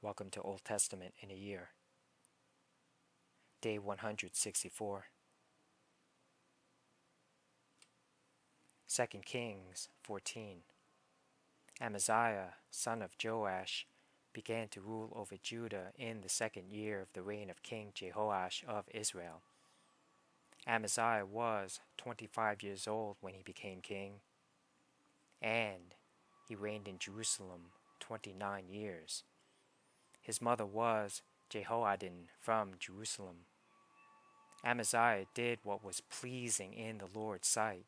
Welcome to Old Testament in a Year. Day 164. 2 Kings 14. Amaziah, son of Joash, began to rule over Judah in the 2nd year of the reign of King Jehoash of Israel. Amaziah was 25 years old when he became king, and he reigned in Jerusalem 29 years. His mother was Jehoaddin from Jerusalem. Amaziah did what was pleasing in the Lord's sight,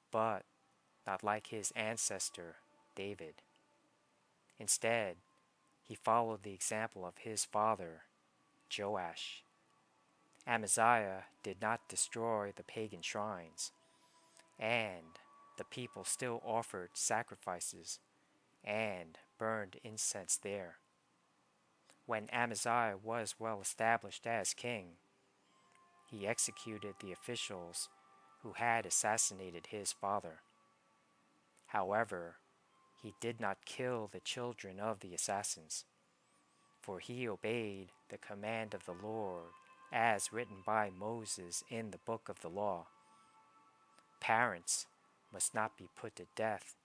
but not like his ancestor David. Instead, he followed the example of his father, Joash. Amaziah did not destroy the pagan shrines, and the people still offered sacrifices and burned incense there. When Amaziah was well established as king, he executed the officials who had assassinated his father. However, he did not kill the children of the assassins, for he obeyed the command of the Lord as written by Moses in the book of the law. Parents must not be put to death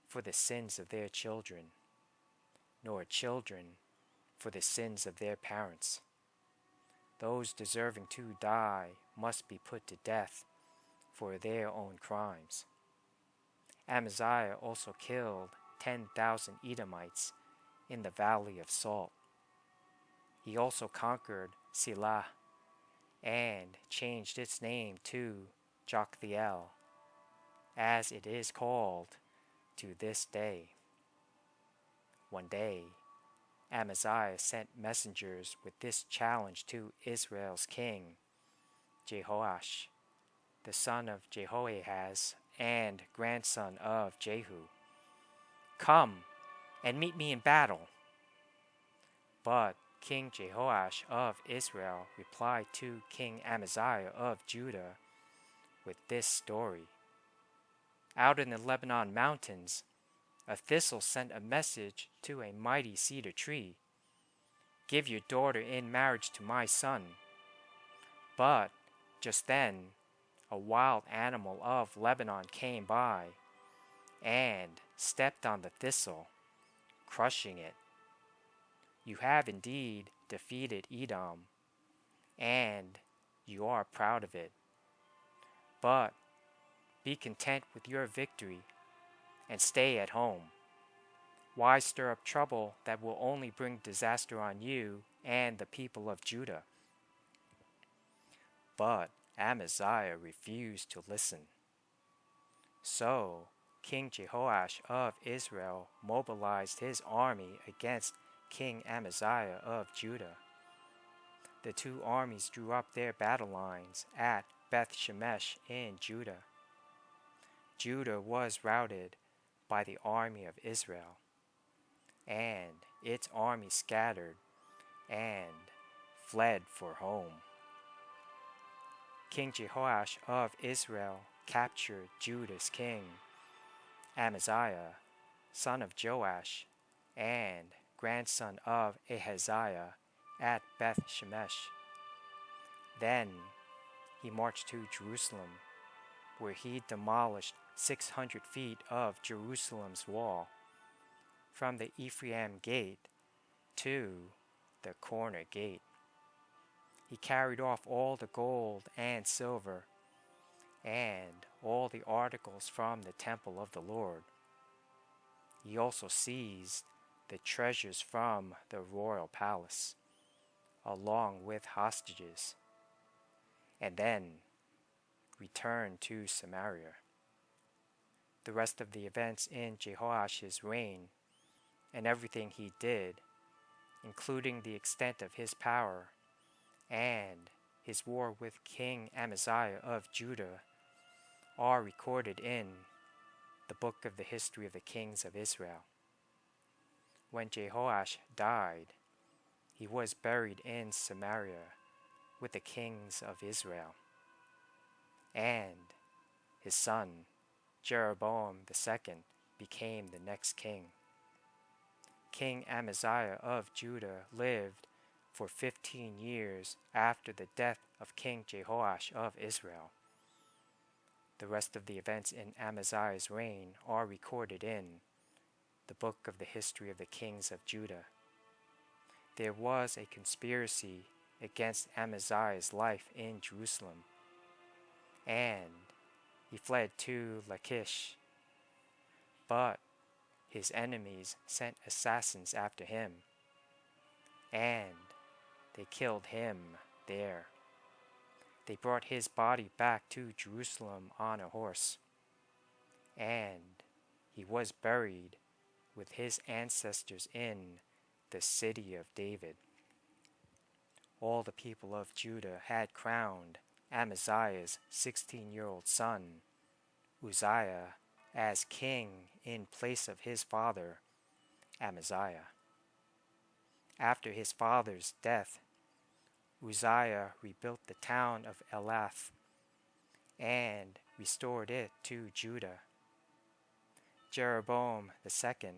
for the sins of their children, nor children for the sins of their parents. Those deserving to die must be put to death for their own crimes. Amaziah also killed 10,000 Edomites in the Valley of Salt. He also conquered Selah and changed its name to Joktheel, as it is called to this day. One day, Amaziah sent messengers with this challenge to Israel's king, Jehoash, the son of Jehoahaz and grandson of Jehu. "Come and meet me in battle." But King Jehoash of Israel replied to King Amaziah of Judah with this story. "Out in the Lebanon mountains, a thistle sent a message to a mighty cedar tree. 'Give your daughter in marriage to my son.' But just then, a wild animal of Lebanon came by and stepped on the thistle, crushing it. You have indeed defeated Edom, and you are proud of it. But be content with your victory and stay at home. Why stir up trouble that will only bring disaster on you and the people of Judah?" But Amaziah refused to listen. So King Jehoash of Israel mobilized his army against King Amaziah of Judah. The two armies drew up their battle lines at Beth Shemesh in Judah. Judah was routed by the army of Israel, and its army scattered and fled for home. King Jehoash of Israel captured Judah's king, Amaziah, son of Joash, and grandson of Ahaziah, at Beth Shemesh. Then he marched to Jerusalem, where he demolished 600 feet of Jerusalem's wall, from the Ephraim gate to the corner gate. He carried off all the gold and silver and all the articles from the temple of the Lord. He also seized the treasures from the royal palace, along with hostages, and then returned to Samaria. The rest of the events in Jehoash's reign and everything he did, including the extent of his power and his war with King Amaziah of Judah, are recorded in the book of the history of the kings of Israel. When Jehoash died, he was buried in Samaria with the kings of Israel, and his son Jeroboam II became the next king. King Amaziah of Judah lived for 15 years after the death of King Jehoash of Israel. The rest of the events in Amaziah's reign are recorded in the book of the history of the kings of Judah. There was a conspiracy against Amaziah's life in Jerusalem, and he fled to Lachish. But his enemies sent assassins after him, and they killed him there. They brought his body back to Jerusalem on a horse, and he was buried with his ancestors in the city of David. All the people of Judah had crowned Amaziah's 16-year-old son, Uzziah, as king in place of his father, Amaziah. After his father's death, Uzziah rebuilt the town of Elath and restored it to Judah. Jeroboam II,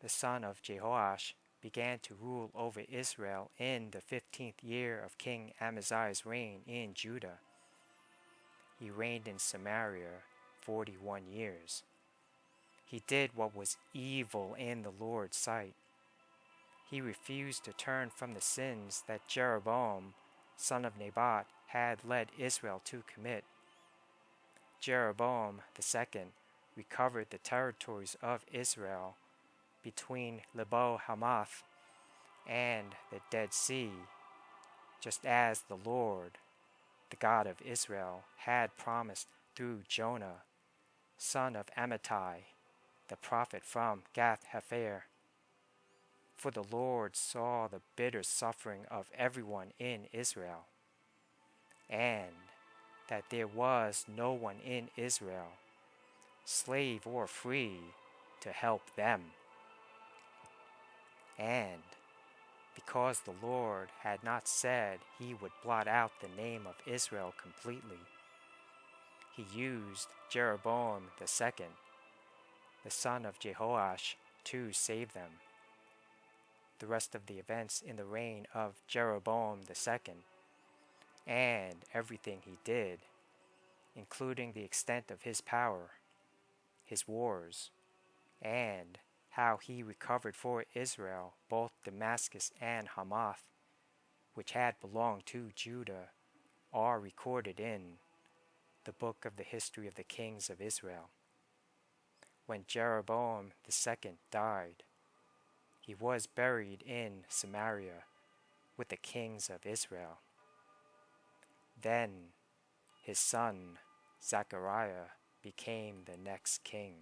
the son of Jehoash, began to rule over Israel in the 15th year of King Amaziah's reign in Judah. He reigned in Samaria 41 years. He did what was evil in the Lord's sight. He refused to turn from the sins that Jeroboam, son of Nebat, had led Israel to commit. Jeroboam II recovered the territories of Israel between Lebo Hamath and the Dead Sea, just as the Lord, the God of Israel, had promised through Jonah, son of Amittai, the prophet from Gath-hepher. For the Lord saw the bitter suffering of everyone in Israel, and that there was no one in Israel, slave or free, to help them. And because the Lord had not said he would blot out the name of Israel completely, he used Jeroboam II, the son of Jehoash, to save them. The rest of the events in the reign of Jeroboam II, and everything he did, including the extent of his power, his wars, and how he recovered for Israel both Damascus and Hamath, which had belonged to Judah, are recorded in the book of the history of the kings of Israel. When Jeroboam II died, he was buried in Samaria with the kings of Israel. Then his son Zechariah became the next king.